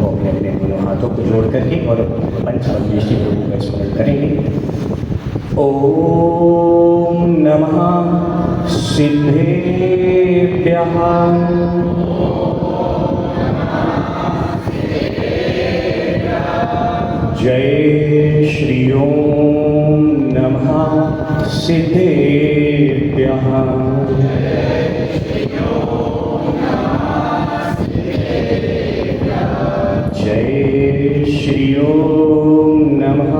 को अपने अपने दोनों हाथों को जोड़ करके और पंचमंगेशी प्रभु का स्मरण करेंगे। ओम नमः सिद्धेभ्यः। जय श्री ओम नमः सिद्धेभ्यः। जय श्री ओम नमः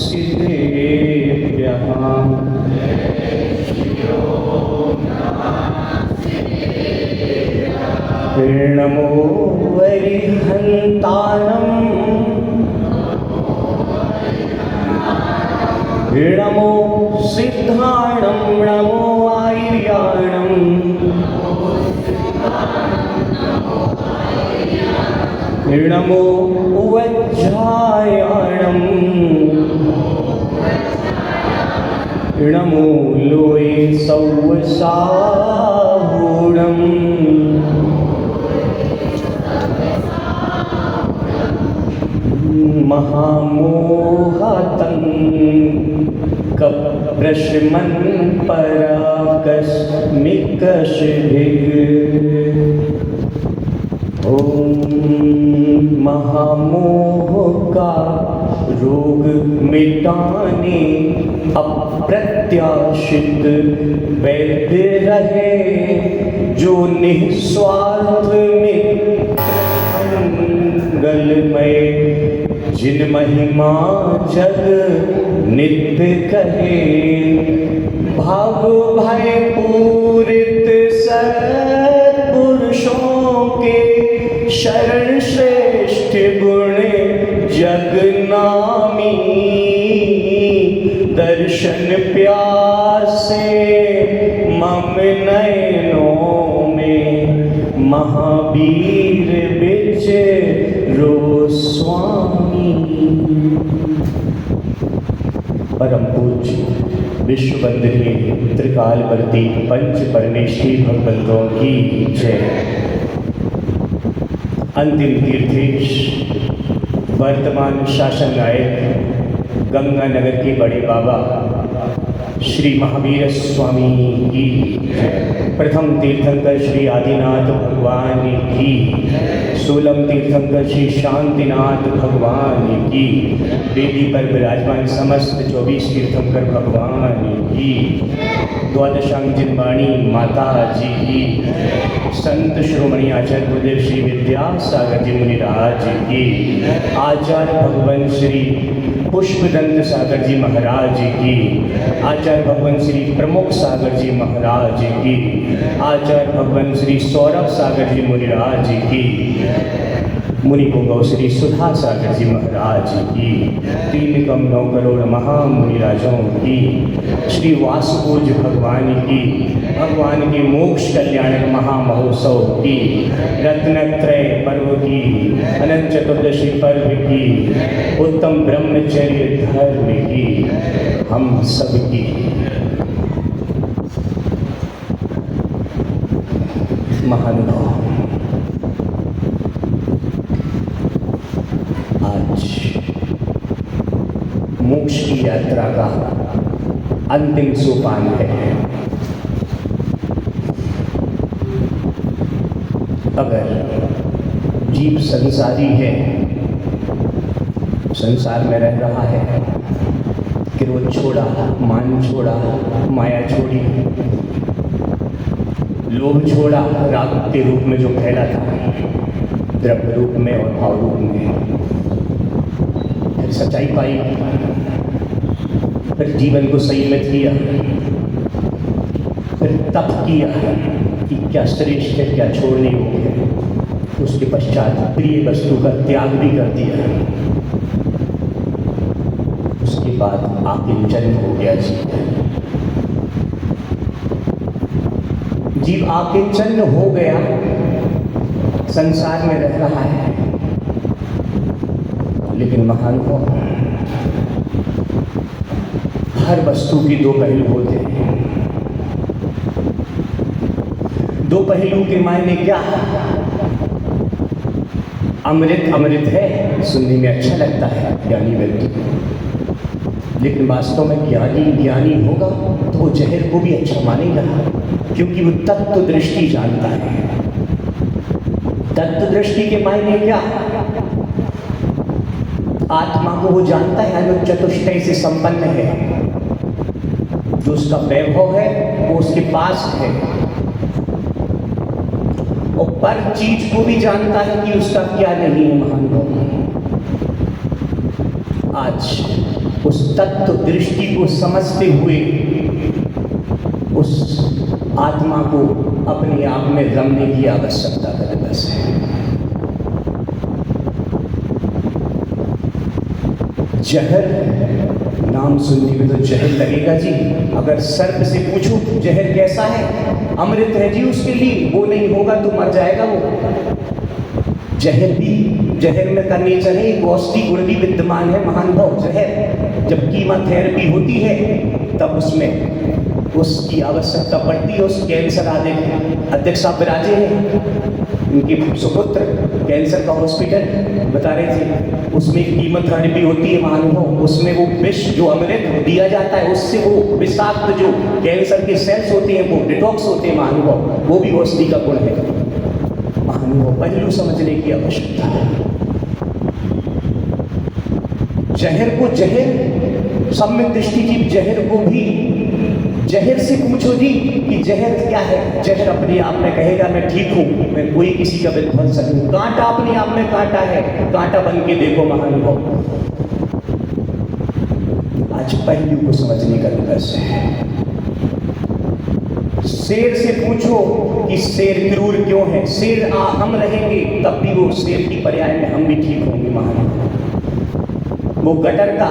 सिद्धेभ्यः। नमो वरिहन्तानं नमो सिद्धाणं नमो आर्याणं नमो वज्रायाणं नमो लोये सौवसाहूणम् महामोहतं कप्रश्मन् पराकस्मिकशिभिः। ओम महामोह का रोग मिटाने अप्रत्याशित वैद्य रहे, जो निस्वार्थ मंगलमय, जिन महिमा जग नित्य कहे। भाव भय पूरित सत्पुरुषों के शरण श्रेष्ठ गुण जगनामी, दर्शन प्यासे मम नयनों में, महावीर विजरो स्वामी। परम पूज्य विश्ववंदनीय त्रिकालवर्ती पंच परमेश्वरी भगवंतों की जय। अंतिम तीर्थेश वर्तमान शासन नायक गंगानगर के बड़े बाबा श्री महावीर स्वामी की जय। प्रथम तीर्थंकर श्री आदिनाथ भगवान की, 16 तीर्थंकर श्री शांतिनाथ भगवान की, वेदी पर विराजमान समस्त 24 तीर्थंकर भगवान की, द्वादशांग वाणी माता जी की, संत श्रोमणी आचार्य गुरुदेव श्री विद्यासागर जी मुनिराज की, आचार्य भगवान श्री पुष्पदंत सागर जी महाराज की, आचार्य भगवान श्री प्रमुख सागर जी महाराज की, आचार्य भगवान श्री सौरभ सागर जी मुनिराज की, मुनि पुंगव श्री सुधा सागर जी महाराज की, 3,9 करोड़ महामुनिराजों की, श्री वासुभोज भगवान की, भगवान के मोक्ष कल्याणक महामहोत्सव की, रत्नत्रय पर्व की, अनंत चतुर्दशी पर्व की, उत्तम ब्रह्मचर्य धर्म की, हम सब की महानुभाव। आज मोक्ष की यात्रा का अंतिम सोपान है। अगर जीव संसारी है, संसार में रह रहा है, क्रोध छोड़ा, मान छोड़ा, माया छोड़ी, लोभ छोड़ा, राग के रूप में जो फैला था, द्रव्य रूप में और भाव रूप में, फिर सच्चाई पाई, फिर जीवन को संयमित किया, फिर तप किया कि क्या श्रेष्ठ है, क्या छोड़ने योग्य है। उसके पश्चात प्रिय वस्तु का त्याग भी कर दिया। उसके बाद आकिंचन हो गया जीव आकिंचन हो गया, संसार में रह रहा है। लेकिन महान को हर वस्तु की दो पहलू होते हैं। दो पहलू के मायने क्या है? अमृत अमृत है, सुनने में अच्छा लगता है ज्ञानी व्यक्ति, लेकिन वास्तव में ज्ञानी होगा तो वो जहर को भी अच्छा मानेगा, क्योंकि वो तत्व दृष्टि जानता है। तत्व दृष्टि के मायने क्या? आत्मा को वो जानता है अनुच चतुष्टय से संपन्न है, जो उसका वैभव है वो उसके पास है, और पर चीज को भी जानता है कि उसका क्या नहीं है। महानुभाव, आज उस तत्व दृष्टि को समझते हुए उस आत्मा को अपने आप में रमने की आवश्यकता का दिवस है। जहर नाम सुनने में तो जहर लगेगा जी। अगर सर्प से पूछो जहर कैसा है, अमृत है जी उसके लिए, वो नहीं होगा तो मर जाएगा वो। जहर में का नेचर है, एक औषधि गुण भी विद्यमान है महानुभाव। जहर जब कीमोथेरेपी होती है तब उसमें उसकी आवश्यकता पड़ती है। उस कैंसर आदि अध्यक्ष साहब विराजे हैं, उनके सुपुत्र कैंसर का हॉस्पिटल बता रहे थे, उसमें कीमोथेरेपी होती है महानुभाव। उसमें वो विष जो अमृत दिया जाता है, उससे वो विषाक्त जो कैंसर के सेल्स होते हैं वो डिटॉक्स होते हैं महानुभाव। वो भी औषधि का गुण है महानुभाव, पहलू समझने की आवश्यकता है। जहर को जहर सम्यक दृष्टि की, जहर को भी जहर से पूछो जी कि जहर क्या है। जहर अपने आप में कहेगा मैं ठीक हूं, मैं कोई किसी का विध्वंस नहीं। कांटा अपने आप में कांटा है, कांटा बन के देखो महानुभाव। आज पहलू को समझने का दिवस है। शेर से पूछो कि शेर क्रूर क्यों है, शेर हम रहेंगे तब भी वो शेर की पर्याय में हम भी ठीक होंगे महानुभाव। वो गटर का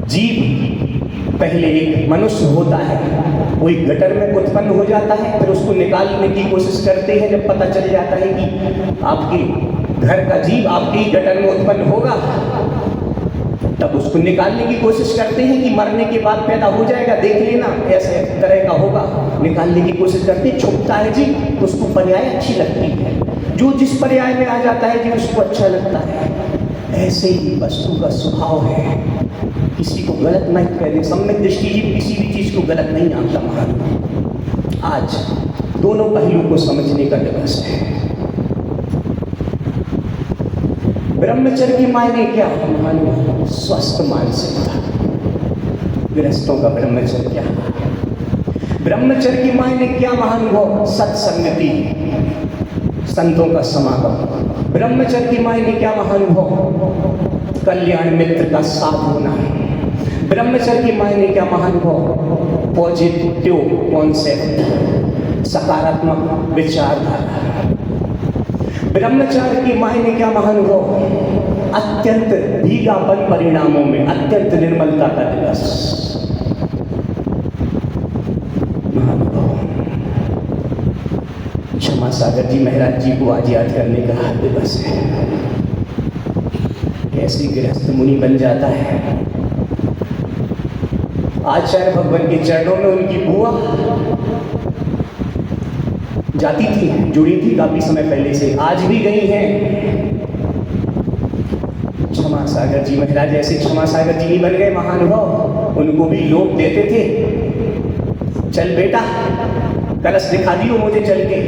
जीव पहले एक मनुष्य होता है, वो एक गटर में उत्पन्न हो जाता है, फिर उसको निकालने की कोशिश करते हैं। जब पता चल जाता है कि आपके घर का जीव आपके ही गटर में उत्पन्न होगा, तब उसको निकालने की कोशिश करते हैं कि मरने के बाद पैदा हो जाएगा, देख लेना ऐसे तरह का होगा। निकालने की कोशिश करते हैं, छुपता है जी, तो उसको पर्याय अच्छी लगती है। जो जिस पर्याय में आ जाता है जी उसको अच्छा लगता है। ऐसे ही वस्तु का स्वभाव है, किसी को गलत नहीं कह दे। सम्यक दृष्टि जी किसी भी चीज को गलत नहीं आंकता महानुभाव। आज दोनों पहलू को समझने का दिवस है। ब्रह्मचर्य के मायने क्या महानुभाव? स्वस्थ मानसिकता। गृहस्थों का ब्रह्मचर्य क्या? ब्रह्मचर्य के मायने क्या महानुभाव? सत्संगति, संतों का समागम। ब्रह्मचर्य के मायने क्या महानुभाव? कल्याण मित्र का साथ होना। ब्रह्मचर्य के मायने क्या महानुभाव? पॉजिटिव कॉन्सेप्ट, सकारात्मक विचारधारा। ब्रह्मचर्य के मायने क्या महानुभाव? अत्यंत भीगापन परिणामों में, अत्यंत निर्मलता का दिवस महानुभाव। क्षमा सागर जी महाराज जी को आज याद करने का दिवस है। कैसे गृहस्थ मुनि बन जाता है। आचार्य भगवान के चरणों में उनकी बुआ जाती थी, जुड़ी थी काफी समय पहले से, आज भी गई हैं। क्षमा सागर जी महाराज ऐसे क्षमा सागर जी नहीं बन गए महानुभाव, उनको भी लोग देते थे, चल बेटा कलश दिखा दियो मुझे चल के,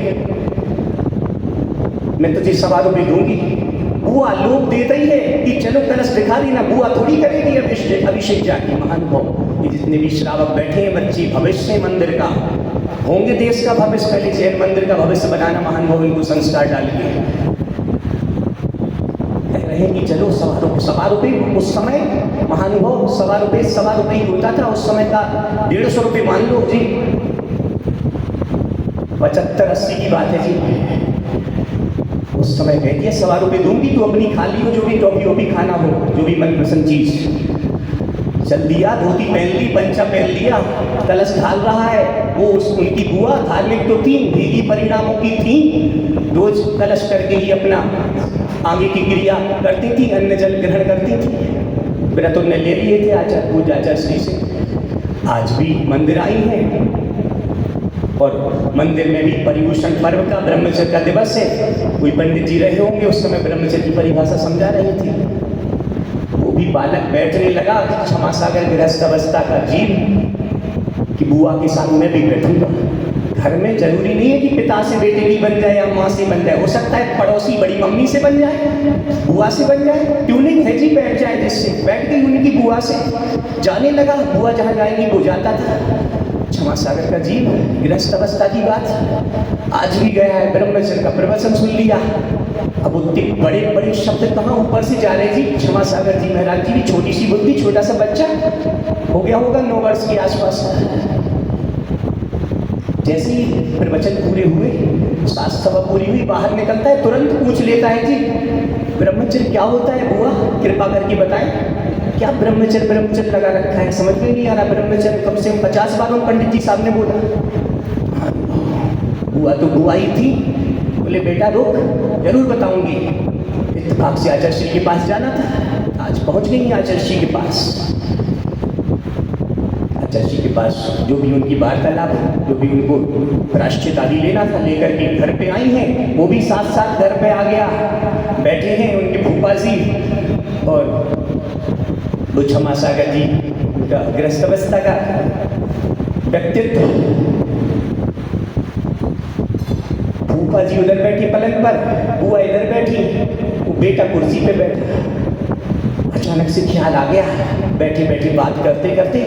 मैं तुझे 1.25 रुपये दूंगी। बुआ लोग देता ही है कि चलो कलश दिखा देना, बुआ थोड़ी करेगी अभिषेक जाके महानुभाव। ये जितने भी श्रावक बैठे हैं बच्चे, भविष्य मंदिर का होंगे, देश का भविष्य, पहले जैन मंदिर का भविष्य बनाना महानुभाव, इनको संस्कार डाल के कह रहे हैं कि चलो 1.25 रुपये उस समय महानुभाव 1.25 रुपये होता था उस समय का, 150 रुपये मान लो जी, 75-80 की बात है जी। उस समय कह दिया 1.25 रुपये दूंगी, तो अपनी खा ली हो, जो भी टॉफी वॉफी खाना हो, जो भी मनपसंद चीज। चल दिया, धोती पहन ली, पंचा पहन लिया, कलश ढाल रहा है। वो उनकी बुआ धार्मिक तो थी, भीगी परिणामों की थी, रोज कलश करके ही अपना आगे की क्रिया करती थी, अन्न जल ग्रहण करती थी। व्रत उन्होंने ले लिए थे आचार्य पूजा आचार्य श्री से। आज भी मंदिर आई है, और मंदिर में भी पर्युषण पर्व का ब्रह्मचर्य का दिवस है। कोई पंडित जी रहे होंगे, उस समय ब्रह्मचर्य की परिभाषा समझा रहे थे। वो भी बालक बैठने लगा, क्षमा सागर गृहस्थ अवस्था का जीव, कि बुआ के साथ मैं भी बैठूंगा। घर में जरूरी नहीं है कि पिता से बेटे की बन जाए या माँ से बन जाए, हो सकता है पड़ोसी बड़ी मम्मी से बन जाए, बुआ से बन जाए, ट्यूनिंग है जी, बैठ जाए। जिससे बैठ गई उनकी बुआ से, जाने लगा, बुआ जहाँ जाएगी वो जाता था। क्षमा सागर का जीव, गृहस्थ अवस्था की बात आज भी गया है, ब्रह्मचर्य का प्रवचन सुन लिया। अब उतने बड़े बड़े शब्द कहाँ ऊपर से जा रहे जी। क्षमा सागर जी महाराज जी की छोटी सी बुद्धि, छोटा सा बच्चा हो गया होगा 9 वर्ष के आसपास। जैसे ही प्रवचन पूरे हुए, सात सवा पूरी हुई, बाहर निकलता है, तुरंत पूछ लेता है जी ब्रह्मचर्य क्या होता है बुआ, कृपा करके बताएं। क्या ब्रह्मचर्य लगा रखा है, समझ में नहीं आ रहा। ब्रह्मचर्य कम से कम 50 बार उन पंडित जी साहब ने बोला। बुआ तो बुआ ही थी, बोले बेटा रुक, जरूर बताऊंगी। इत्तेफाक से आचार्य श्री के पास जाना था, आज पहुंच गई आचार्य श्री के पास। आचार्य जी के पास जो भी उनकी वार्तालाप, जो भी उनको प्रायश्चित आदि लेना था लेकर के घर पे आई हैं। वो भी साथ साथ घर पे आ गया, बैठे हैं उनके फूफा जी और वो क्षमा सागर जी का गृहस्थ अवस्था का व्यक्तित्व। फूफा जी उधर बैठी पलंग पर, बुआ इधर बैठी, वो बेटा कुर्सी पे बैठा। अचानक से ख्याल आ गया, बैठे बैठे बात करते करते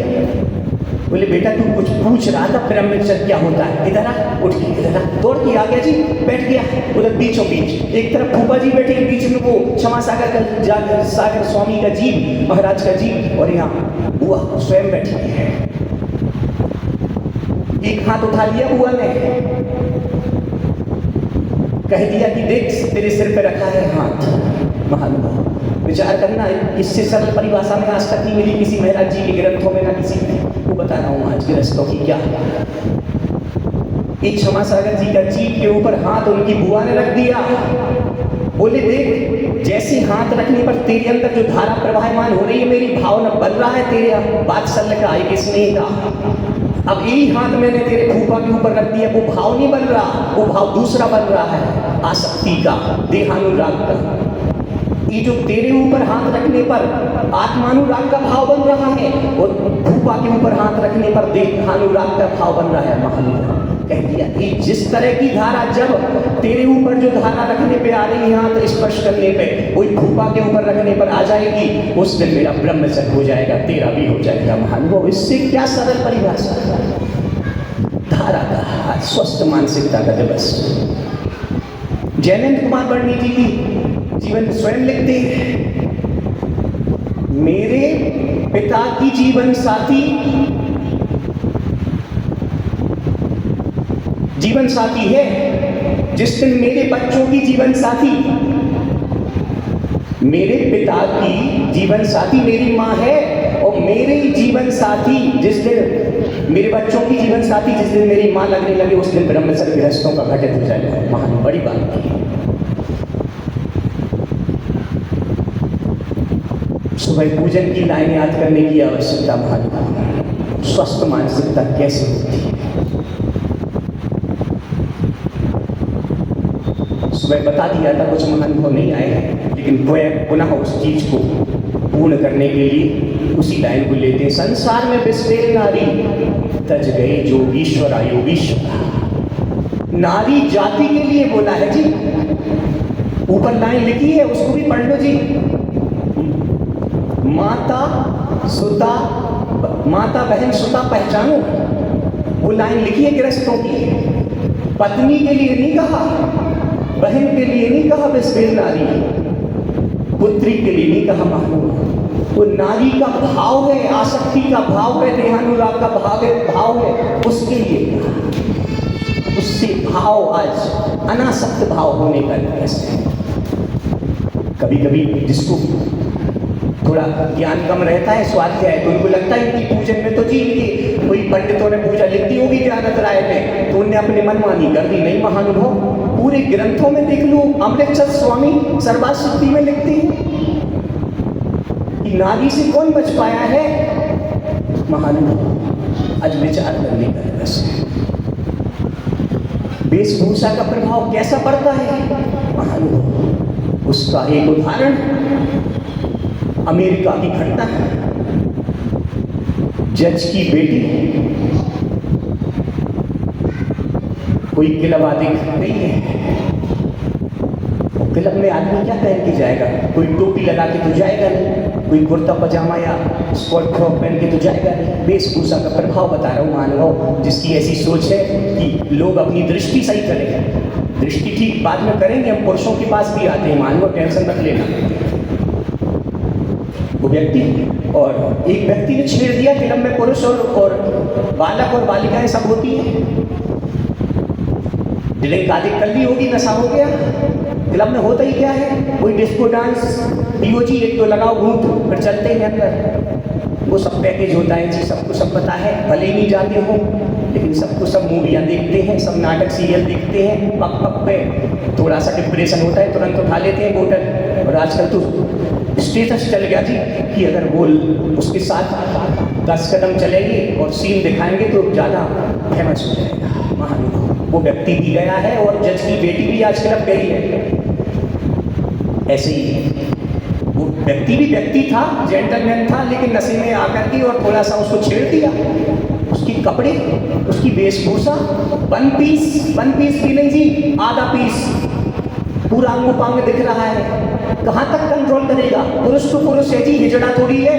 बोले बेटा तू कुछ पूछ रहा था ब्रह्मचर्य क्या होता है, इधर आ, उठ के इधर आ। दौड़ के आ गया जी, बैठ गया उधर बीचों बीच। एक तरफ फूफा जी बैठे, बीच में वो क्षमा सागर का सागर स्वामी का जीव, महाराज का जीव, और यहाँ बुआ स्वयं बैठी है। एक हाथ उठा लिया बुआ ने, कह दिया कि देख तेरे सिर पे रखा है हाथ। महानुभाव विचार करना, इससे सरल परिभाषा में आज तक नहीं मिली किसी महाराज जी के ग्रंथों में, ना किसी को बता रहा हूँ आज गृहस्थों की क्या। एक क्षमा सागर जी का जीव के ऊपर हाथ उनकी बुआ ने रख दिया। बोले देख, जैसे हाथ रखने पर तेरे अंदर जो धारा प्रवाहमान हो रही है, मेरी भावना बन रहा है तेरे वात्सल्य का, एक स्नेह का। अब यही हाथ मैंने तेरे फूफा के ऊपर रख दिया, वो भाव नहीं बन रहा, वो भाव दूसरा बन रहा है, आसक्ति का, देहानुराग का। ये जो तेरे ऊपर हाथ रखने पर आत्मानुराग का भाव बन रहा है, और फूफा के ऊपर हाथ रखने पर देहानुराग का भाव बन रहा है। महानुभाव कह दिया कि जिस तरह की धारा जब तेरे ऊपर जो धारा रखने पे आ रही है, हाथ स्पर्श करने पे, वही फूफा के ऊपर रखने पर आ जाएगी, उस दिन मेरा ब्रह्मचर्य हो जाएगा, तेरा भी हो जाएगा। महानुभाव इससे क्या सरल परिभाषा, धारा का हाथ, स्वस्थ मानसिकता का दिवस। जयनंद कुमार वर्णी जी की जीवन स्वयं लिखते हैं, मेरे पिता की जीवन साथी है, जिस दिन मेरे बच्चों की जीवन साथी, मेरे पिता की जीवन साथी मेरी माँ है, और मेरे जीवन साथी जिस दिन, मेरे बच्चों की जीवन साथी जिस दिन मेरी माँ लगने लगे, उस दिन ब्रह्मचर्य गृहस्थों का घटित हो जाएगा। महान बड़ी बात है। सुबह पूजन की लाइन याद करने की आवश्यकता। महान स्वस्थ मानसिकता कैसे होती है, सुबह बता दिया था, कुछ महानुभव नहीं आए हैं, लेकिन पुनः उस चीज को पूर्ण करने के लिए उसी लाइन को लेते हैं। संसार में विस्तेर नारी तज गए जोगीश्वर आयोगीश्वर। नारी जाति के लिए बोला है जी, ऊपर लाइन लिखी है, उसको भी पढ़ लो जी। माता बहन सुता पहचानो, वो लाइन लिखी है गृहस्थों की। पत्नी के लिए नहीं कहा, बहन के लिए नहीं कहा विस्तेर नारी, पुत्री के लिए नहीं कहा महानुभाव। वो नारी का भाव है, आसक्ति का भाव है, देहानुराग का भाव है, उसके लिए उससे भाव आज अनासक्त भाव होने का कैसे। कभी कभी जिसको थोड़ा ज्ञान कम रहता है, स्वाध्याय है, तो उनको लगता है कि पूजन में तो जी इनकी कोई पंडितों ने पूजा लिख दी होगी ज्ञानत राय ने, तो उनने अपनी मनमानी कर दी। नहीं महानुभव, पूरे ग्रंथों में देख लो, अमृतसर स्वामी सर्वाशक्ति में लिखते हैं कि नारी से कौन बच पाया है। महानुभव आज विचार करने का दिवस है। वेशभूषा का प्रभाव कैसा पड़ता है महानुभाव, उसका एक उदाहरण अमेरिका की घटना है। जज की बेटी कोई क्लब आदि नहीं है, क्लब में आदमी क्या पहन के जाएगा? कोई टोपी लगा के तो जाएगा नहीं, कोई कुर्ता पजामा या स्कर्ट फ्रॉक पहन के तो जाएगा नहीं। वेशभूषा का प्रभाव बता रहा हूँ मानव, जिसकी ऐसी सोच है कि लोग अपनी दृष्टि सही करें। दृष्टि ठीक बाद में करेंगे, हम पुरुषों के पास भी आते हैं मानव, टेंशन मत लेना। वो व्यक्ति और एक व्यक्ति ने छेड़ दिया, क्लब में पुरुष और बालक और बालिकाएं सब होती हैं, ड्रिंक आदि कर ली होगी, नशा हो गया। क्लब में होता ही क्या है, कोई डिस्को डांस, पीओजी एक तो लगाओ घूट, फिर चलते हैं अंदर। वो सब पैकेज होता है जी, सबको सब पता है, भले ही नहीं जाते हो लेकिन सबको सब मूवियाँ देखते हैं, सब नाटक सीरियल देखते हैं। पक पक पे थोड़ा सा डिप्रेशन होता है, तुरंत उठा लेते हैं बोतल। और आजकल तो स्टेटस चल गया जी कि अगर वो उसके साथ 10 कदम चलेंगे और सीन दिखाएंगे तो ज़्यादा फेमस हो जाएगा महानुभाव। वो व्यक्ति भी गया है और जज की बेटी भी आज क्लब गई है। ऐसे ही वो व्यक्ति भी व्यक्ति था, जेंटलमैन था, लेकिन नशे में आकर के और थोड़ा सा उसको छेड़ दिया। उसके कपड़े, उसकी वेशभूषा, वन पीस भी नहीं जी, आधा पीस, पूरा अंग पांग दिख रहा है। कहाँ तक कंट्रोल करेगा? पुरुष तो पुरुष है जी, हिजड़ा थोड़ी है।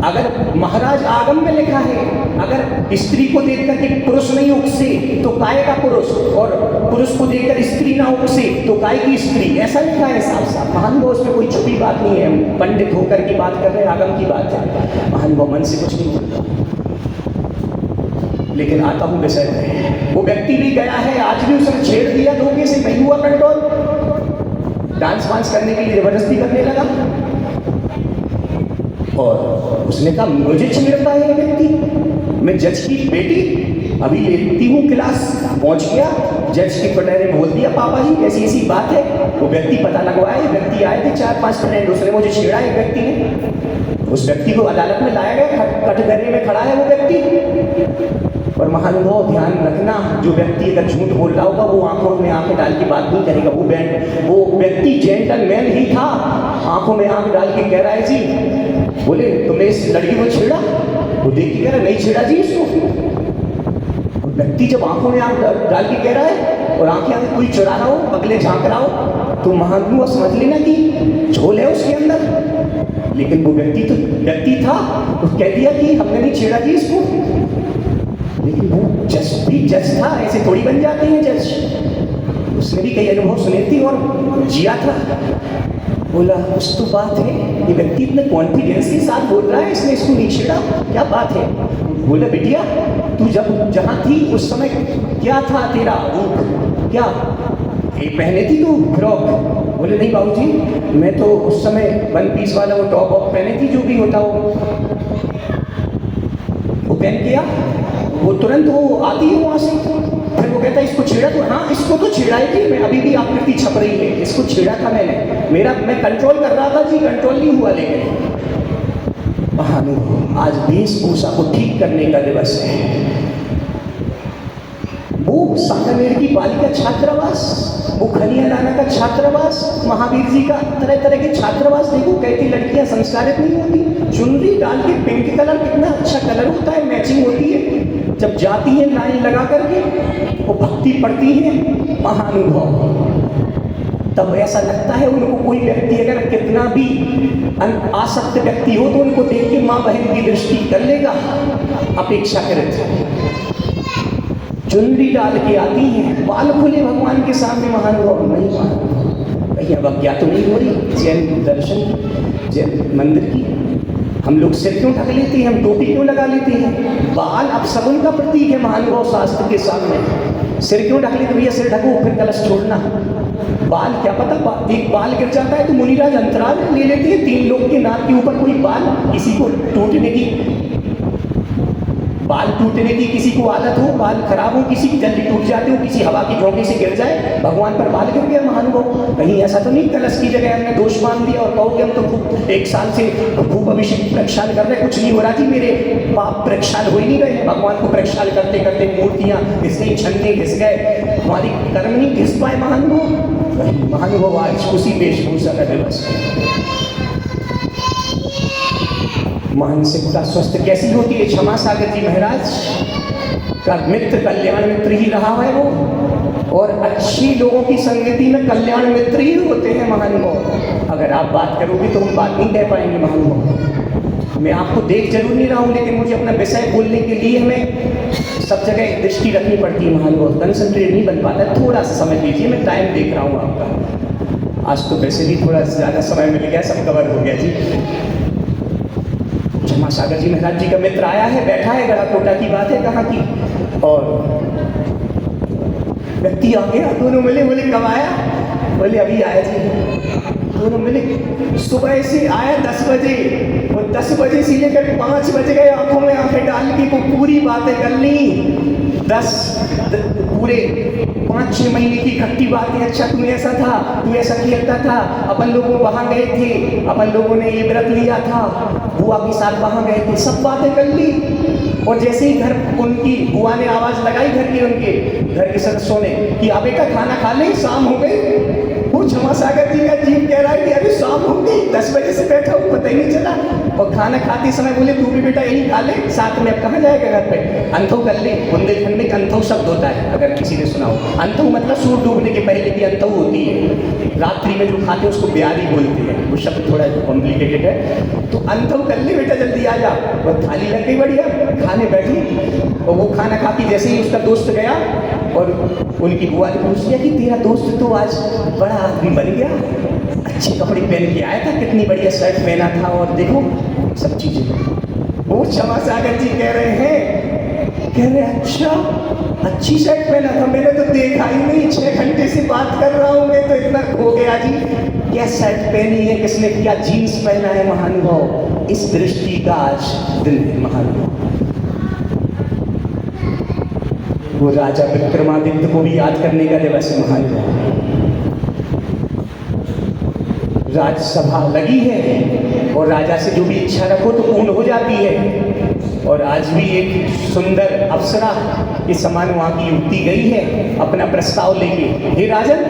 अगर महाराज आगम में लिखा है, अगर स्त्री को देख करके पुरुष नहीं उकसे तो काय का पुरुष, और पुरुष को देखकर स्त्री ना उकसे तो काय की स्त्री, ऐसा लिखा है साफ साफ महानुभाव। उसमें कोई छुपी बात नहीं है, हम पंडित होकर की बात कर रहे हैं, आगम की बात है महानुभाव, मन से कुछ नहीं बोलता। लेकिन आता हूँ विषय में, वो व्यक्ति भी गया है, आज भी उसने छेड़ दिया धोखे से, नहीं हुआ कंट्रोल, डांस वांस करने के लिए जबरदस्ती करने लगा। और उसने कहा मुझे छेड़ता है ये व्यक्ति, मैं जज की बेटी अभी लेती हूँ क्लास, पहुंच गया, जज के पटेरे बोल दिया पापा जी ऐसी ऐसी बात है। वो व्यक्ति पता लगवाए, व्यक्ति आए थे 4-5 फ्रेंड, उसने मुझे छेड़ा एक व्यक्ति ने। उस व्यक्ति को अदालत में लाया गया, कटघरे में खड़ा है वो व्यक्ति। और महानुभाव ध्यान रखना, जो व्यक्ति अगर झूठ बोल रहा होगा वो आंखों में आंखें डाल के बात नहीं करेगा। वो व्यक्ति जेंटलमैन ही था, आंखों में आंख डाल के कह रहा है जी, बोले तुमने इस लड़की को छेड़ा? वो देख के कह रहा नहीं छेड़ा जी इसको। व्यक्ति जब आंखों में आंख डाल के कह रहा है और आंखें कोई चुरा रहा हो, अगले झांक रहा हो, तो महानुभाव समझ लेना कि झोल है उसके अंदर। लेकिन वो व्यक्ति था, वो कह दिया कि हमने नहीं छेड़ा जी इसको। लेकिन वो जज भी जज था, ऐसे थोड़ी बन जाते हैं जज। उसने भी कई अनुभव सुने थे और जिया था। बोला कुछ तो बात है, ये व्यक्ति इतने कॉन्फिडेंस के साथ बोल रहा है, इसने इसको नहीं छेड़ा, क्या बात है? बोला बिटिया तू जब जहाँ थी उस समय क्या था तेरा रूप, क्या ये पहने थी तू फ्रॉक? बोले नहीं बाबूजी, मैं तो उस समय 1 पीस वाला वो टॉप ऑफ पहने थी, जो भी होता हो वो पहन किया। वो तुरंत वो आती है वहाँ से, फिर वो कहता है इसको छेड़ा? तो हाँ इसको तो छेड़ा ही थी, मैं अभी भी आकृति छप रही है, इसको छेड़ा था मैंने, मैं कंट्रोल कर रहा था जी, कंट्रोल नहीं हुआ। लेकिन महानुभाव आज वेशभूषा को ठीक करने का दिवस है। वो सांगानेर की बालिका छात्रावास, वो खनिया नाना का छात्रावास, महावीर जी का तरह तरह के छात्रावास, देखो कैसी लड़कियां संस्कारित नहीं होती, चुनरी डाल के पिंक कलर, कितना अच्छा कलर होता है, मैचिंग होती है, जब जाती है लाइन लगा करके वो भक्ति पढ़ती है महानुभाव, तब ऐसा लगता है उनको कोई व्यक्ति अगर कितना भी आसक्त व्यक्ति हो तो उनको देख के माँ बहन की दृष्टि कर लेगा अपेक्षाकृत। चुनरी डाल के आती हैं, बाल खुले भगवान के सामने महानुभाव, नहीं महानुभाव कहीं अवज्ञा तो नहीं हो रही जैन दर्शन जैन मंदिर की? हम लोग सिर क्यों ढक लेते हैं, हम टोपी क्यों लगा लेते हैं? बाल अपशगुन का प्रतीक है महानुभाव शास्त्र के सामने। सिर क्यों ढक लेते? भैया सिर ढको फिर कलश छोड़ना। बाल क्या पता एक बाल गिर जाता है तो मुनिराज अंतराल ले लेते हैं, 3 लोग के नाक के ऊपर कोई बाल किसी को टूटने की बाल टूटने की किसी को आदत हो, बाल खराब हो, किसी की जल्दी टूट जाते हो, किसी हवा की झोंके से गिर जाए, भगवान पर बाल गिर गया महानुभाव। कहीं ऐसा तो नहीं कलश की जगह हमने दोष मान दिया और कहोगे हम तो खूब 1 साल से खूब अभिषेक प्रक्षाल कर रहे, कुछ नहीं हो रहा जी, मेरे पाप प्रक्षाल हो ही नहीं रहे। भगवान को प्रक्षाल करते करते मूर्तियाँ घिस गई, छन्ने घिस गए, हमारी कर्म नहीं घिस पाए महानुभाव। महानुभाव आज उसी वेशभूषा का दिवस है। मानसिकता स्वस्थ कैसी होती है? क्षमा सागर जी महाराज का मित्र कल्याण मित्र ही रहा है वो, और अच्छी लोगों की संगति में कल्याण मित्र ही होते हैं महानुभाव। अगर आप बात करोगे तो हम बात नहीं कह पाएंगे महानुभाव। मैं आपको देख जरूर नहीं रहा हूँ, लेकिन मुझे अपना विषय बोलने के लिए हमें सब जगह दृष्टि रखनी पड़ती है महानुभाव। कंसंट्रेट नहीं बन पाता, थोड़ा सा समय दीजिए, मैं टाइम देख रहा हूँ आपका। आज तो वैसे भी थोड़ा ज़्यादा समय मिल गया, सब कवर हो गया जी। क्षमा सागर जी महाराज जी का मित्र आया है, बैठा है, गड़ा कोटा की बात है कहाँ की, और व्यक्ति आ गया, दोनों मिले, बोले कब आया? बोले अभी आया जी। दोनों मिले, सुबह से आया 10 बजे, और 10 बजे से लेकर 5 बज गए, आंखों में आंखें डाल के वो पूरी बातें कर ली। पूरे 5-6 महीने की इकट्ठी बातें, अच्छा तू ऐसा था, तू ऐसा खेलता था, अपन लोगों वहाँ गए थे, अपन लोगों ने ये व्रत लिया था, बुआ के साथ वहाँ गए थे, सब बातें कर ली। और जैसे ही घर उनकी बुआ ने आवाज़ लगाई, उनके घर के सदस्यों ने कि आप बेटा खाना खा लें, शाम हो गई। वो क्षमा सागर जी का जीव कह रहा है कि अभी शाम हो गई, 10 बजे से बैठा हूँ, पता ही नहीं चला। और खाना खाते समय बोले तू भी बेटा यही खा ले, साथ में अब कहाँ जाएगा घर पे? अंथव कर ले। बुंदेलखंड में अंथव शब्द होता है, अगर किसी ने सुना हो। अंथव मतलब सूर्य डूबने के पहले की अंथव होती है, रात्रि में जो खाते हैं उसको ब्यारी बोलते हैं, वो शब्द थोड़ा कॉम्प्लिकेटेड है। तो अंथव कर ले बेटा, जल्दी आ जा। वो थाली लग गई बढ़िया, खाने बैठी, और वो खाना खाती जैसे ही उसका दोस्त गया, और उनकी बुआ ने पूछ लिया कि तेरा दोस्त तो आज बड़ा आदमी बन गया, अच्छे कपड़े पहन के आया था, कितनी बढ़िया शर्ट पहना था, और देखो सब चीजें। वो क्षमा सागर जी कह रहे हैं अच्छा अच्छी शर्ट पहना था, मैंने तो देखा ही नहीं, 6 घंटे से बात कर रहा हूँ मैं, तो इतना खो गया जी। क्या शर्ट पहनी है, किसने क्या जीन्स पहना है महानुभाव, इस दृष्टि का आज दिन है महानुभाव। वो राजा विक्रमादित्य को भी याद करने का दिवस है महानुभाव। राजसभा लगी है, और राजा से जो भी इच्छा रखो तो पूर्ण हो जाती है। और आज भी एक सुंदर अप्सरा के समान वहाँ की युवती गई है अपना प्रस्ताव लेके, हे राजन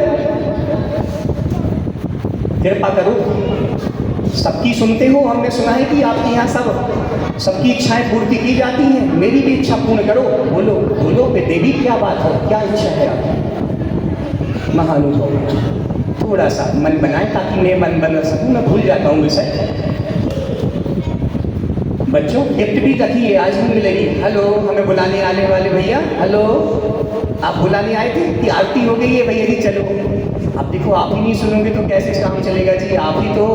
कृपा करो, सबकी सुनते हो, हमने सुना है कि आपके यहाँ सबकी इच्छाएं पूर्ति की जाती हैं, मेरी भी इच्छा पूर्ण करो। बोलो बोलो बे देवी, क्या बात है, क्या इच्छा है आपकी? महानुभाव थोड़ा सा मन बनाए ताकि मैं मन बना सकूँ, मैं भूल जाता हूँ विषय। बच्चों गिफ्ट भी रखिए, आज भी मिलेगी। हेलो, हमें बुलाने आने वाले भैया, हेलो, आप बुलाने आए थे कि आरती हो गई है भैया जी, चलो। अब देखो आप ही नहीं सुनोगे तो कैसे काम चलेगा जी, आप ही तो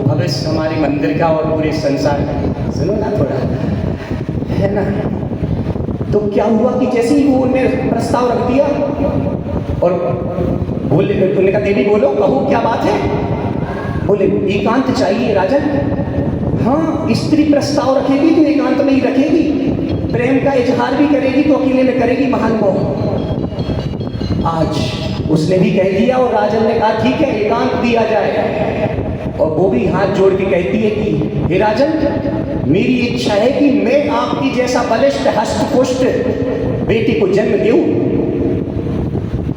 भविष्य हमारे मंदिर का और पूरे संसार का। सुनो ना थोड़ा, है ना। तो क्या हुआ कि जैसे ही वो उन्होंने प्रस्ताव रख दिया और बोले, उन्होंने कहा देवी बोलो, कहो क्या बात है। बोले एकांत चाहिए राजन। हाँ, स्त्री प्रस्ताव रखेगी तो एकांत में ही रखेगी, प्रेम का इजहार भी करेगी तो अकेले में करेगी महानुभाव। आज उसने भी कह दिया और राजन ने कहा ठीक है एकांत दिया जाए। और वो भी हाथ जोड़ के कहती है कि हे राजन, मेरी इच्छा है कि मैं आपकी जैसा बलिष्ठ हष्टपुष्ट बेटी को जन्म दूं।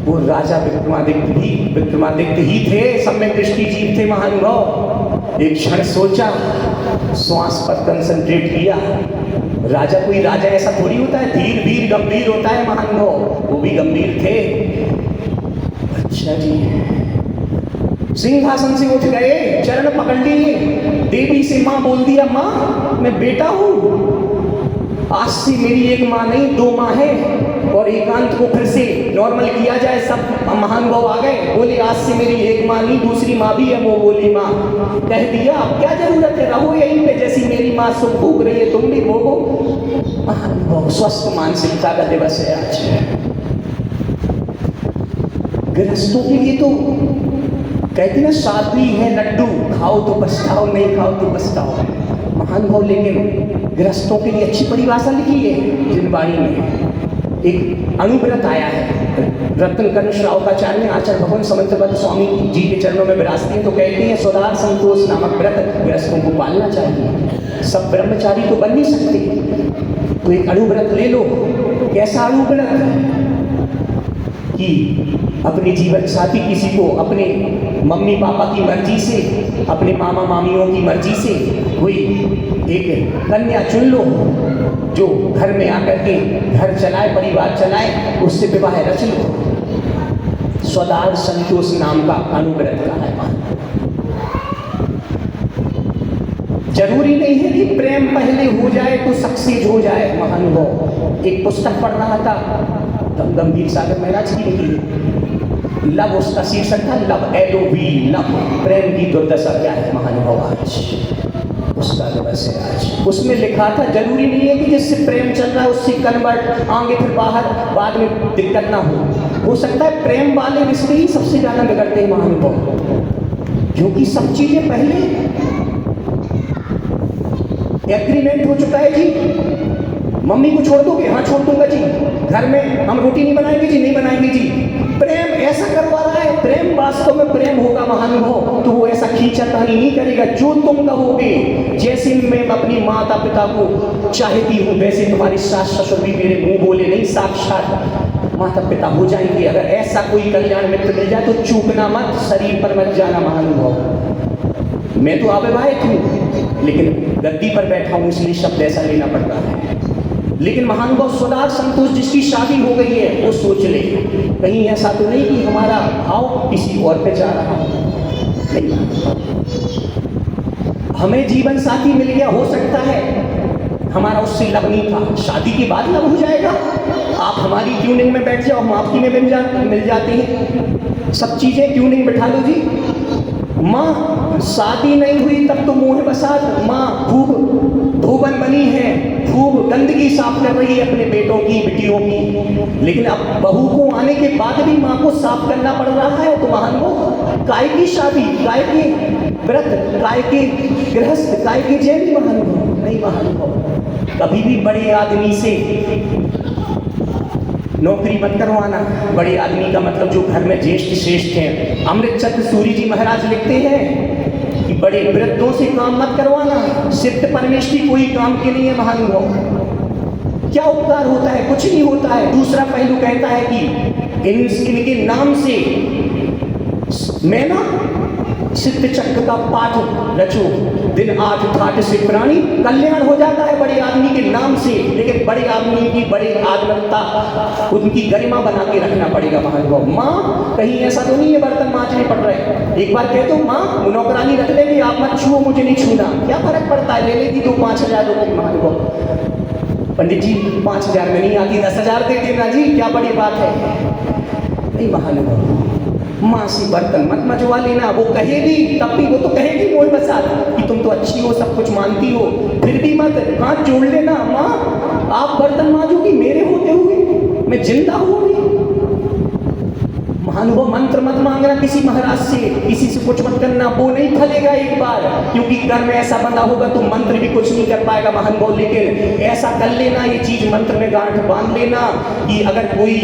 वो राजा विक्रमादित्य ही थे, सम्यक दृष्टि जीव थे महानुभाव। एक क्षण सोचा, श्वास पर कंसंट्रेट किया। राजा कोई राजा ऐसा थोड़ी होता है, धीर वीर गंभीर होता है महानुभाव, वो भी गंभीर थे। अच्छा जी, सिंहासन से उठ गए, चरण पकड़ लिए, देवी से माँ बोल दिया, माँ मैं बेटा हूँ, आज से मेरी एक माँ नहीं 2 माँ है। और एकांत को फिर से नॉर्मल किया जाए, सब महानुभाव आ गए, बोले आज से मेरी एक माँ नहीं दूसरी माँ भी है। वो बोली माँ, कह दिया अब क्या जरूरत है, रहो यहीं पे, जैसी मेरी माँ सुख भोग रही है तुम भी भोगो। महानुभाव स्वस्थ मानसिकता का दिवस है आज। गृहस्थों के लिए तो कहते ना शादी है लड्डू, खाओ तो पछताओ, नहीं खाओ तो पछताओ महानुभाव। लेकिन गृहस्थों के लिए अच्छी परिभाषा लिखी है जिनवाणी में। एक अणुव्रत आया है, रत्न कर्ण श्रावकाचार्य आचार्य भगवान समंतबद्ध स्वामी जी के चरणों में विराजते हैं तो कहते हैं स्वदार संतोष नामक व्रत गृहस्थों को पालना चाहिए। सब ब्रह्मचारी तो बन नहीं सकते, तो एक अणुव्रत ले लो। कैसा अणुव्रत कि अपने जीवन साथी किसी को अपने मम्मी पापा की मर्जी से, अपने मामा मामियों की मर्जी से कोई एक कन्या चुन लो जो घर में आकर के घर चलाए, परिवार चलाए, उससे विवाह रच लो। स्वदार संतोष नाम का अणुव्रत का है। जरूरी नहीं है कि प्रेम पहले हो जाए तो सक्सेस हो जाए। महानुभव एक पुस्तक पढ़ रहा था गंभीर सागर महाराज की लिखी, लव उसका शीर्षक था, लव LOV, लव, प्रेम की दुर्दशा क्या है महानुभव आज उसका दिवस है आज। उसमें लिखा था जरूरी नहीं है कि जिससे प्रेम चल रहा है उससे कन्वर्ट आगे फिर बाहर बाद में दिक्कत ना हो सकता है प्रेम वाले रिश्ते ही सबसे ज्यादा बिगड़ते हैं महानुभव, क्योंकि सब चीजें पहले एग्रीमेंट हो चुका है जी। मम्मी को छोड़ दोगे? हाँ छोड़ दूंगा जी। घर में हम रोटी नहीं बनाएंगे जी? नहीं बनाएंगे जी। प्रेम ऐसा करवा रहा है, प्रेम वास्तव में प्रेम होगा महानुभव तो वो ऐसा खींचातानी नहीं करेगा। जो तुम कहोगे, जैसे मैं अपनी माता पिता को चाहती हूँ वैसे तुम्हारी सास ससुर भी मेरे मुंह बोले नहीं, साक्षात माता पिता हो जाएंगे। अगर ऐसा कोई कल्याण मित्र मिल जाए तो चूकना मत, शरीर पर मत जाना महानुभव। मैं तो अविवाहित हूँ लेकिन गद्दी पर बैठा हूँ इसलिए शब्द ऐसा लेना पड़ता है। लेकिन महानुभव स्वदार संतोष जिसकी शादी हो गई है वो सोच ले, कहीं ऐसा तो नहीं कि हमारा भाव किसी और पे जा रहा हो। हमें जीवन साथी मिल गया, हो सकता है हमारा उससे लव नहीं था, शादी के बाद लव हो जाएगा। आप हमारी ट्यूनिंग में बैठ जाओ, हम आपकी में मिल जाते हैं। सब चीजें ट्यूनिंग बैठा लो जी। माँ शादी नहीं हुई तब तो मोह बसात, माँ खूब धोबन बनी है, खूब गंदगी साफ कर रही है अपने बेटों की बेटियों की, लेकिन अब बहू को आने के बाद भी माँ को साफ करना पड़ रहा है। तो महानुभव काय की शादी, काय के व्रत, काय के गृहस्थ, काय के जैन महानुभव नहीं। महानुभव कभी भी बड़े आदमी से नौकरी मत करवाना। बड़े आदमी का मतलब जो घर में ज्येष्ठ श्रेष्ठ हैं। अमृतचंद्र सूरी जी महाराज लिखते हैं कि बड़े वृद्धों से काम मत करवाना, सिद्ध परमेष्ठी कोई काम के नहीं है महानुभव। क्या उपकार होता है? कुछ नहीं होता है। दूसरा पहलू कहता है कि इनके नाम से मैं ना सिद्ध चक्र का पाठ रचो, दिन 8 ठाठ से प्राणी कल्याण हो जाता है बड़े आदमी के नाम से। लेकिन बड़े आदमी की बड़े आत्मकता उनकी गरिमा बना के रखना पड़ेगा महानुभव। माँ कहीं ऐसा तो नहीं है बर्तन मांजने पड़ रहे, एक बार कह दो माँ नौकरानी रख लेगी, आप मत छुओ, मुझे नहीं छूना, क्या फर्क पड़ता है, ले लेगी 2-5 हज़ार रुपये महानुभव। पंडित जी 5,000 में नहीं आती, 10,000 दे देना जी, क्या बड़ी बात है। नहीं महानुभव, माँ से बर्तन मत मजवा लेना। वो कहेगी तब भी, वो तो कहेगी मोह बसात कि तुम तो अच्छी हो, सब कुछ मानती हो, फिर भी मत हाथ जोड़ लेना। माँ आप बर्तन मांजोगी मेरे होते हुए, मैं जिंदा हूँ। महानुभव मंत्र मत मांगना किसी महाराज से, किसी से कुछ मत करना, वो नहीं फलेगा एक बार, क्योंकि घर में ऐसा बंधा होगा तो मंत्र भी कुछ नहीं कर पाएगा महानुभव। लेकिन ऐसा कर लेना, ये चीज मंत्र में गांठ बांध लेना कि अगर कोई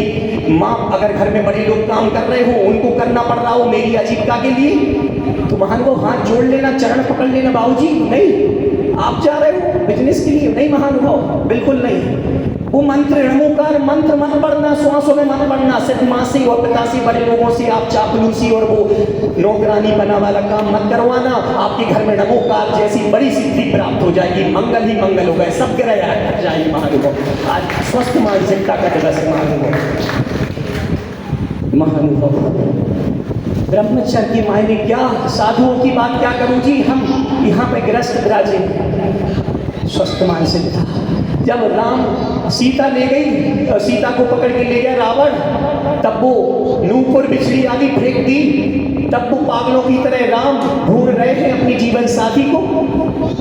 माँ, अगर घर में बड़े लोग काम कर रहे हो, उनको करना पड़ रहा हो मेरी आजीविका के लिए, तो महानुभव हाथ जोड़ लेना, चरण पकड़ लेना, बाबूजी नहीं आप जा रहे हो बिजनेस के लिए, नहीं महानुभव बिल्कुल नहीं। वो मंत्र ऋणमुकार मंत्र मत पढ़ना, श्वासों में मत पढ़ना, सिर्फ माँ से और पिता से, बड़े लोगों से आप चापलूसी और वो नौकरानी बना वाला काम मत करवाना। आपके घर में नमोकार जैसी बड़ी सिद्धि प्राप्त हो जाएगी, मंगल ही मंगल हो गए, सब ग्रह हट जाएगी महानुभव। आज स्वस्थ मानसिकता का दिवस है महानुभव। ब्रह्मचर्य के मायने क्या, साधुओं की बात क्या करूं जी, हम यहाँ पे गृहस्थ विराजे, स्वस्थ मानसिकता। जब राम सीता ले गई, सीता को पकड़ के ले गया रावण, तब वो नूपुर बिछड़ी आदि फेंक दी, तब वो पागलों की तरह राम ढूंढ रहे हैं अपनी जीवन साथी को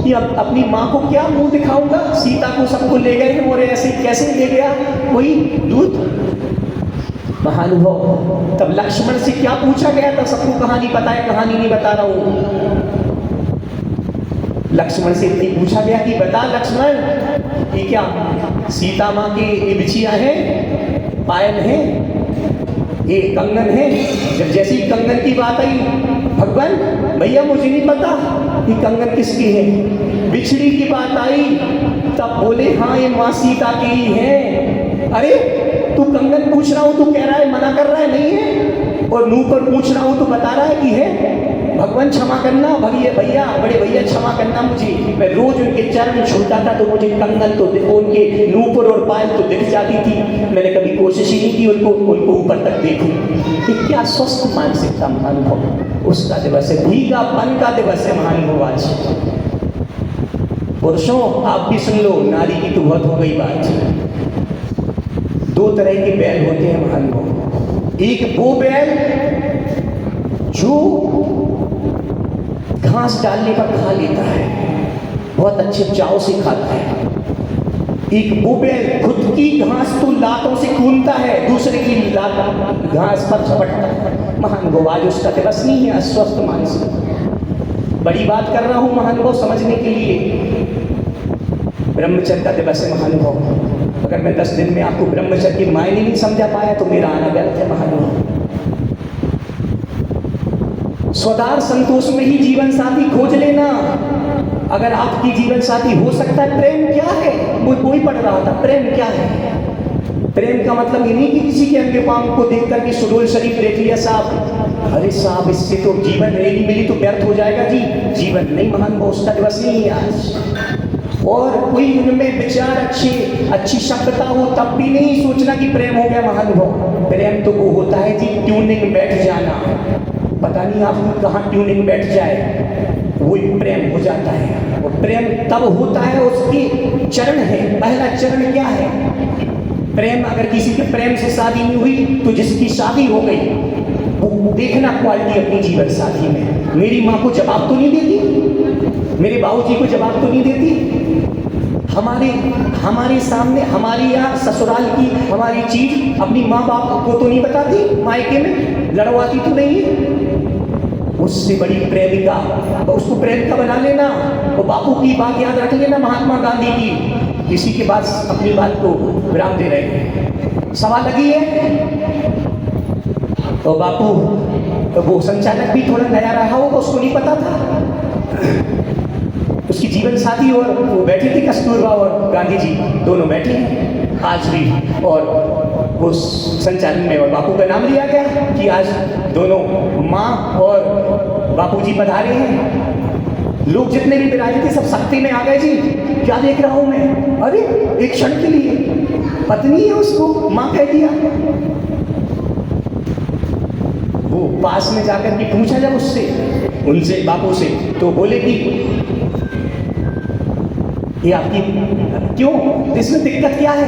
कि अब अपनी माँ को क्या मुंह दिखाऊंगा। सीता को सबको ले गए हैं और ऐसे कैसे ले गया कोई दूत महानुभव। तब लक्ष्मण से क्या पूछा गया था, सबको कहानी पता है, कहानी नहीं बता रहा हूं। लक्ष्मण से इतनी पूछा गया कि बता लक्ष्मण, ये क्या सीता माँ की ये बिछिया है, पायल है, ये कंगन है। जब जैसी कंगन की बात आई, भगवान भैया मुझे नहीं पता ये कंगन किसकी है। बिछड़ी की बात आई तब बोले हाँ ये माँ सीता की ही है। अरे तू कंगन पूछ रहा हूँ, तू कह रहा है मना कर रहा है नहीं है, और मुंह पर पूछ रहा हूँ तो बता रहा है कि है। भगवान क्षमा करना, भैया बड़े भैया क्षमा करना मुझे, मैं रोज उनके चरण छूता था तो मुझे कंगन तो उनके नूपुर और पायल तो दिख जाती थी। मैंने कभी कोशिश ही नहीं की उनको ऊपर तक देखूं। ये क्या स्वस्थ मानसिकता महानुभव, उसका दिवस है, भीगापन का दिवस है महानुभव आज। पुरुषों आप भी सुन लो, नारी की तो बहुत हो गई बात। दो तरह के बैल होते हैं महानुभव। एक वो बैल जो घास डालने पर खा लेता है, बहुत अच्छे चाव से खाता है। एक वो बैल खुद की घास तो लातों से खूनता है, दूसरे की लात घास पर झपटता है। महानुभव आज उसका दिवस नहीं है, अस्वस्थ मानसिक। बड़ी बात कर रहा हूं महानुभव समझने के लिए। ब्रह्मचर्य का दिवस है महानुभव। अगर मैं 10 दिन में आपको ब्रह्मचर्य के मायने नहीं समझा पाया तो मेरा आना व्यर्थ है महानुभव। स्वदार संतोष में ही जीवन साथी खोज लेना। अगर आपकी जीवन साथी हो सकता है, प्रेम क्या है, कोई पढ़ रहा था, प्रेम क्या है। प्रेम का मतलब ये नहीं कि किसी के अंगे पांव को देख करके सुडोल शरीफ देख लिया साहब, अरे साहब इससे तो जीवन नहीं मिली तो व्यर्थ हो जाएगा जी, जीवन नहीं महानुभव, उसका दिवस नहीं है आज। और कोई उनमें विचार अच्छी सभ्यता हो तब भी नहीं सोचना कि प्रेम हो गया महानुभव। प्रेम तो वो होता है जी ट्यूनिंग बैठ जाना, पता नहीं आपको कहाँ ट्यूनिंग बैठ जाए, वो प्रेम हो जाता है। और प्रेम तब होता है, उसके चरण है। पहला चरण क्या है, प्रेम। अगर किसी के प्रेम से शादी नहीं हुई तो जिसकी शादी हो गई वो देखना क्वालिटी अपनी जीवन साथी में। मेरी माँ को जवाब तो नहीं देती, मेरे बाबूजी को जवाब तो नहीं देती, हमारे सामने हमारी यहाँ ससुराल की हमारी चीज अपनी माँ बाप को तो नहीं बताती, मायके में लड़वाती तो नहीं है। उससे बड़ी प्रेमिका तो उसको प्रेम का बना लेना। और बापू की बात याद रख लेना, महात्मा गांधी की। किसी के बाद अपनी बात को विराम दे रहे हैं, सवाल लगी है तो बापू तो वो संचालक भी थोड़ा नया रहा होगा, उसको नहीं पता था। उसकी जीवन साथी और वो बैठी थी, कस्तूरबा और गांधी जी दोनों बैठे हैं आज भी। और उस संचालन में और बापू का नाम लिया गया कि आज दोनों माँ और बापूजी पधारे हैं। लोग जितने भी विराजे थे सब शक्ति में आ गए जी। क्या देख रहा हूं मैं, अरे एक क्षण के लिए पत्नी है उसको माँ कह दिया। वो पास में जाकर के पूछा जब उससे उनसे बापू से, तो बोले कि ये आपकी क्यों, इसमें दिक्कत क्या है।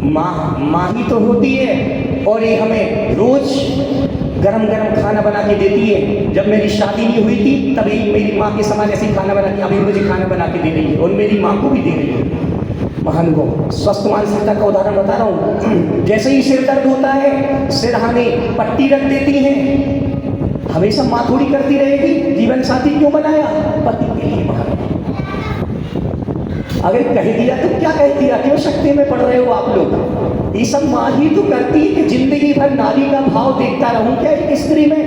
माँ ही तो होती है और ये हमें रोज गरम गरम खाना बना के देती है। जब मेरी शादी नहीं हुई थी तभी मेरी माँ के समान ऐसे खाना बना के अभी मुझे खाना बना के दे रही है और मेरी माँ को भी दे रही है। महानुभव स्वस्थ मानसिकता का उदाहरण बता रहा हूँ। जैसे ही सिर दर्द होता है सिरहाने पट्टी रख देती है। हमेशा माँ थोड़ी करती रहेगी, जीवन साथी क्यों बनाया, पति के लिए। अगर कह दिया तो क्या कह दिया, क्यों शक्ति में पढ़ रहे हो आप लोग। ये सब माँ ही तो करती है कि जिंदगी भर नारी का भाव देखता रहूं क्या एक स्त्री में।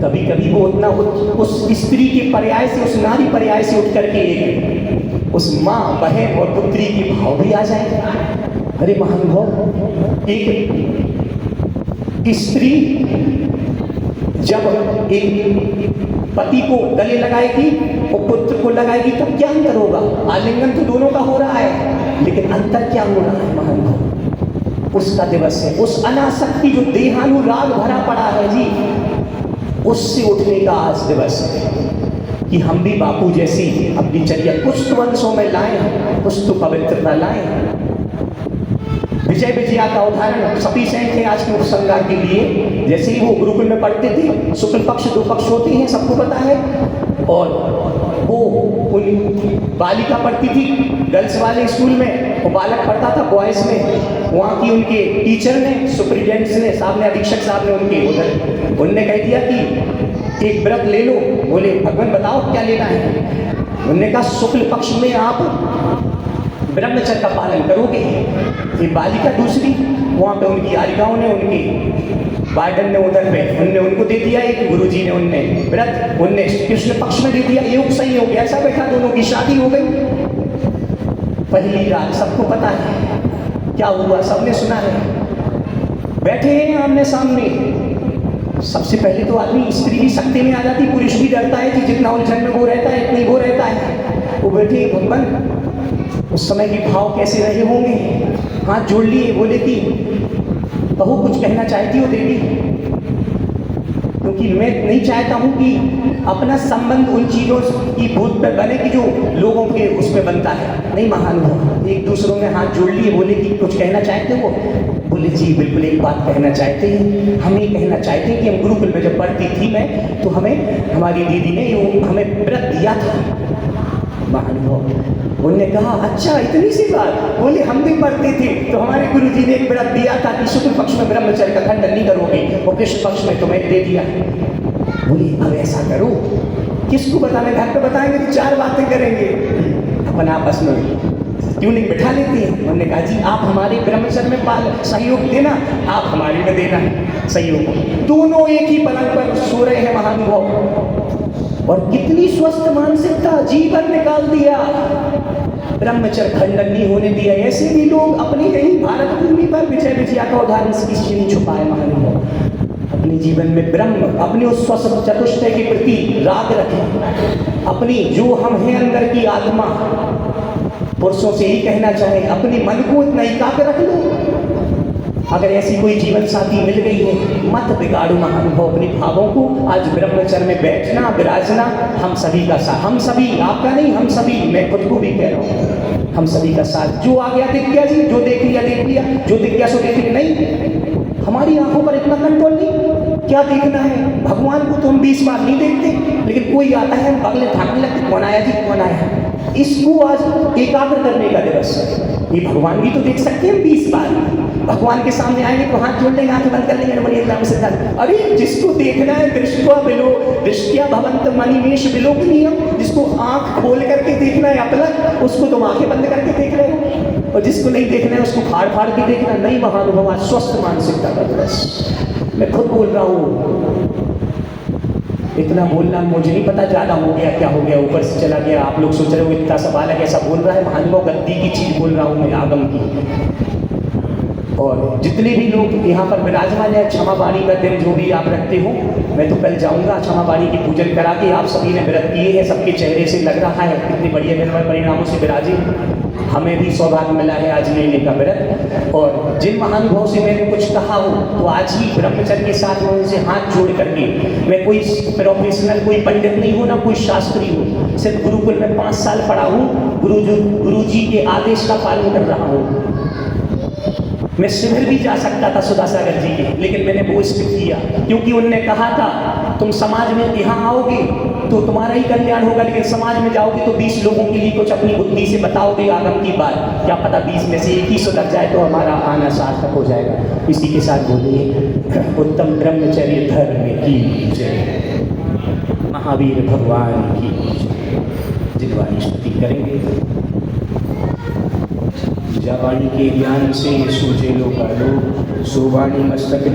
कभी कभी वो उतना उस स्त्री के पर्याय से, उस नारी पर्याय से उठ करके उस माँ बहन और पुत्री की भाव भी आ जाए। अरे महानुभव, एक स्त्री जब एक पति को गले लगाएगी और पुत्र को लगाएगी तब क्या अंतर होगा। आलिंगन तो दोनों का हो रहा है, लेकिन अंतर क्या हो रहा है महानुभव, उसका दिवस है। उस अनासक्ति जो देहानुराग भरा पड़ा है जी, उससे उठने का आज दिवस है कि हम भी बापू जैसी अपनी चर्या कुछ तो अंशों में लाएं, कुछ तो पवित्रता लाएं। विजय विजया का उदाहरण सफिशिएंट है आज के उपसंहार के लिए। जैसे ही वो गुरुकुल में पढ़ते थे, शुक्ल पक्ष दो पक्ष होते हैं सबको पता है, और वो उन बालिका पढ़ती थी गर्ल्स वाले स्कूल में, वो बालक पढ़ता था बॉयज में। वहाँ की उनके टीचर ने, सुपरिटेंडेंट ने, साहब ने, अधीक्षक साहब ने उनके उधर उनने कह दिया कि एक व्रत ले लो। बोले भगवान बताओ क्या लेना है। उन्होंने कहा शुक्ल पक्ष में आप ब्रह्मचर्य का पालन करोगे। ये बालिका दूसरी, वहाँ पे उनकी यारिकाओं ने, उनकी वार्डन ने उधर पे उनने उनको दे दिया, एक गुरुजी ने उनने व्रत उनने कृष्ण पक्ष में दे दिया। योग सही हो गया, ऐसा बैठा, दोनों की शादी हो गई। पहली रात सबको पता है क्या हुआ, सबने सुना है। बैठे हैं आमने सामने। सबसे पहले तो आदमी स्त्री भी शक्ति में आ जाती, पुरुष भी डरता है कि जितना उलझन में वो रहता है इतनी वो रहता है। वो बैठे भगवान, उस समय के भाव कैसे रहे होंगे। हाथ जोड़ लिए, बोले कि बहू कुछ कहना चाहती हो देवी, क्योंकि मैं नहीं चाहता हूँ कि अपना संबंध उन चीज़ों की भूत पर बने कि जो लोगों के उसमें बनता है। नहीं महानुभाव, एक दूसरों में हाथ जोड़ लिए, बोले कि कुछ कहना चाहते हो। बोले जी बिल्कुल, एक बात कहना चाहते हैं। हम ये कहना चाहते हैं कि हम गुरुकुल में जब पढ़ती थी मैं, तो हमें हमारी दीदी ने हमें व्रत दिया था। महानुभाव, उन्होंने कहा अच्छा इतनी सी बात। बोले हम भी पढ़ते थे तो हमारे गुरुजी ने एक व्रत दिया था कि शुक्ल पक्ष में ब्रह्मचर्य का खंडन नहीं करोगे, और कृष्ण पक्ष में तुम्हें दे दिया। बोले अब ऐसा करो, किसको बताना, घर पे बताएंगे तो 4 बातें करेंगे, अपन आपस में ट्यूनिंग बैठा लेते हैं। उन्होंने कहा जी आप हमारे ब्रह्मचर्य में सहयोग देना, आप हमारे में देना सहयोग। दोनों एक ही पलंग पर सो रहे हैं महानुभाव, और कितनी स्वस्थ मानसिकता, जीवन निकाल दिया, ब्रह्मचर्य खंडन नहीं होने दिया। ऐसे भी लोग अपनी यही भारत भूमि पर विजय विजया का उदाहरण किसी नहीं छुपाए महानुभाव। अपने जीवन में ब्रह्म, अपने उस स्वस्थ चतुष्टय के प्रति राग रखें। अपनी जो हम हैं अंदर की आत्मा, पुरुषों से ही कहना चाहे, अपने मन को इतना एकाग्र रख लो। अगर ऐसी कोई जीवन साथी मिल गई है, मत बिगाड़ो महानुभाव अपने भावों को। आज ब्रह्मचर्य में बैठना, विराजना हम सभी का साथ, हम सभी, आपका नहीं, हम सभी, मैं खुद को भी कह रहा हूँ, हम सभी का साथ। जो आ गया दिख गया जी, जो देख लिया देख लिया, जो दिख गया सो देख लिया। नहीं, हमारी आंखों पर इतना कंट्रोल नहीं, क्या देखना है। भगवान को तो हम 20 बार नहीं देखते, लेकिन कोई आता है हम बगले ढाकने लगते, कौन आया जी कौन आया। इसको आज एकाग्र करने का दिवस है। ये भगवान भी तो देख सकते हैं 20 बार। भगवान के सामने आएंगे तो हाथ जोड़ लेंगे, आंखें बंद कर लेंगे। अरे जिसको देखना है दृष्टवा बिलो दृष्टिया भवंत मणिमेश विलोकनीयम, जिसको आंख खोल करके देखना है अपलक, उसको तुम आंखें बंद करके देख रहे हो, और जिसको नहीं देखना है उसको फाड़ फाड़ के देखना। नहीं महानुभाव, आज स्वस्थ मानसिकता का दिवस। मैं खुद बोल रहा हूँ, इतना बोलना मुझे नहीं पता, ज़्यादा हो गया क्या हो गया, ऊपर से चला गया। आप लोग सोच रहे हो इतना सा बालक ऐसा बोल रहा है। महानुभाव गद्दी की चीज़ बोल रहा हूँ मैं, आगम की। और जितने भी लोग यहाँ पर विराजमान है, क्षमा वाणी का दिन जो भी आप रखते हो, मैं तो कल जाऊँगा क्षमा वाणी की पूजन करा के। आप सभी ने व्रत किए हैं, सबके चेहरे से लग रहा है कितने बढ़िया निर्मल परिणामों से विराजे। हमें भी सौभाग्य मिला है आज लेने का व्रत। और जिन महानुभाव से मैंने कुछ कहा हो तो आज ही ब्रह्मचर्य के साथ में उनसे हाथ जोड़ करके, मैं कोई प्रोफेशनल, कोई पंडित नहीं हूँ ना कोई शास्त्री हूँ, सिर्फ गुरुकुल में 5 साल पढ़ा हूँ, गुरुजी के आदेश का पालन कर रहा हूँ। मैं शिविर भी जा सकता था सुधा सागर जी के, लेकिन मैंने वो स्किप किया, क्योंकि उनने कहा था तुम समाज में यहाँ आओगे तो तुम्हारा ही कल्याण होगा, लेकिन समाज में जाओगे तो 20 लोगों के लिए कुछ अपनी बुद्धि से बताओगे आगम की बात, क्या पता 20 में से एक ही सुधर जाए तो हमारा आना सार्थक हो जाएगा। इसी के साथ बोलिए उत्तम ब्रह्मचर्य धर्म की जय, महावीर भगवान की जितवाणी स्तुति करेंगे। जवाणी के ज्ञान से सूझे लो का लो, सुवाणी मस्तक